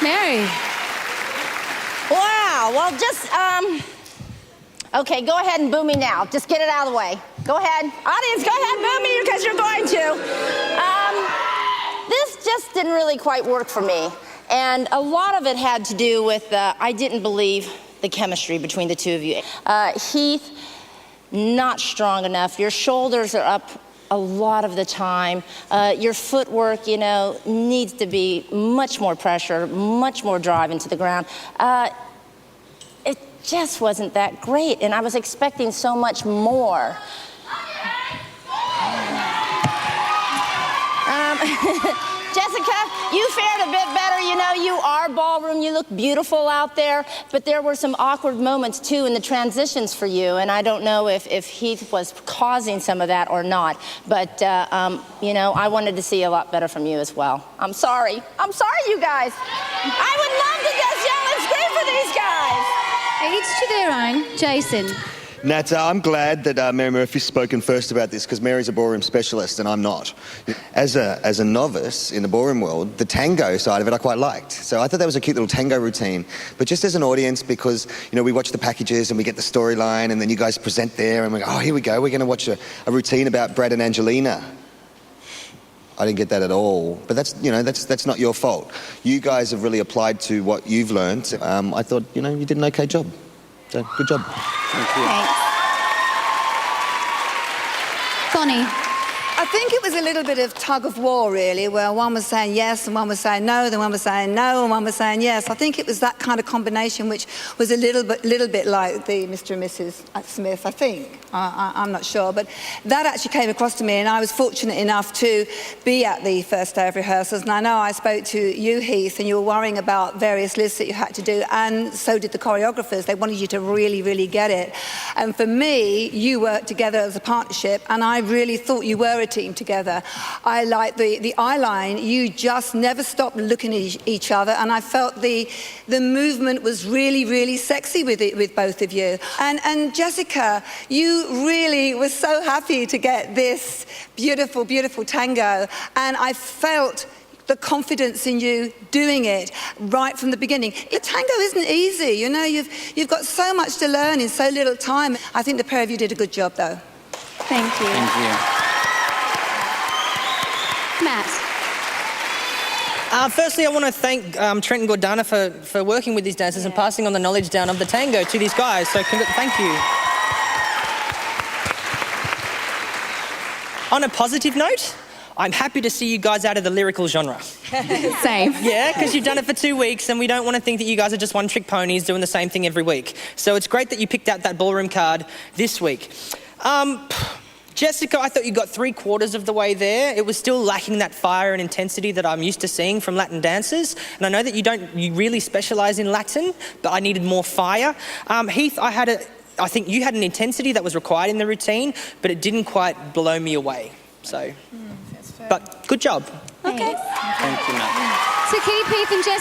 Mary. Wow, well, just, okay, go ahead and boo me now. Just get it out of the way. Go ahead. Audience, go ahead, boo me because you're going to. This just didn't really quite work for me. And a lot of it had to do with, I didn't believe the chemistry between the two of you. Heath, not strong enough. Your shoulders are up a lot of the time. Your footwork, you know, needs to be much more pressure, much more drive into the ground. It just wasn't that great, and I was expecting so much more. Jessica, you fared a bit better. You know, you are ballroom. You look beautiful out there. But there were some awkward moments, too, in the transitions for you. And I don't know if Heath was causing some of that or not. But, you know, I wanted to see a lot better from you as well. I'm sorry. I'm sorry, you guys. I would love to just yell and scream for these guys. Each to their own. Jason. Nat, I'm glad that Mary Murphy's spoken first about this because Mary's a ballroom specialist and I'm not. As a novice in the ballroom world, the tango side of it I quite liked. So I thought that was a cute little tango routine. But just as an audience, because, you know, we watch the packages and we get the storyline and then you guys present there and we go, oh, here we go, we're going to watch a routine about Brad and Angelina. I didn't get that at all. But that's, you know, that's not your fault. You guys have really applied to what you've learned. I thought, you know, you did an okay job. So, good job. Thank you. Thanks. Bonnie. I think it was a little bit of tug of war, really, where one was saying yes and one was saying no, then one was saying no and one was saying yes. I think it was that kind of combination which was a little bit like the Mr. and Mrs. Smith, I think. I'm not sure, but that actually came across to me, and I was fortunate enough to be at the first day of rehearsals. And I know I spoke to you, Heath, and you were worrying about various lists that you had to do, and so did the choreographers. They wanted you to really, really get it. And for me, you worked together as a partnership, and I really thought you were a team together. I liked the eye line. You just never stopped looking at each other, and I felt the movement was really, really sexy with both of you. And Jessica, you really were so happy to get this beautiful, beautiful tango, and I felt the confidence in you doing it right from the beginning. The tango isn't easy, you know, you've got so much to learn in so little time. I think the pair of you did a good job, though. Thank you. Thank you. Matt. Firstly, I want to thank Trent and Gordana for working with these dancers and passing on the knowledge down of the tango to these guys. So thank you. On a positive note, I'm happy to see you guys out of the lyrical genre. Same. Yeah, because you've done it for 2 weeks and we don't want to think that you guys are just one-trick ponies doing the same thing every week. So it's great that you picked out that ballroom card this week. Jessica, I thought you got 3/4 of the way there. It was still lacking that fire and intensity that I'm used to seeing from Latin dancers. And I know that you really specialise in Latin, but I needed more fire. Heath, I think you had an intensity that was required in the routine, but it didn't quite blow me away. So, but good job. Okay. Thank you, Matt. To keep Heath and Jessica.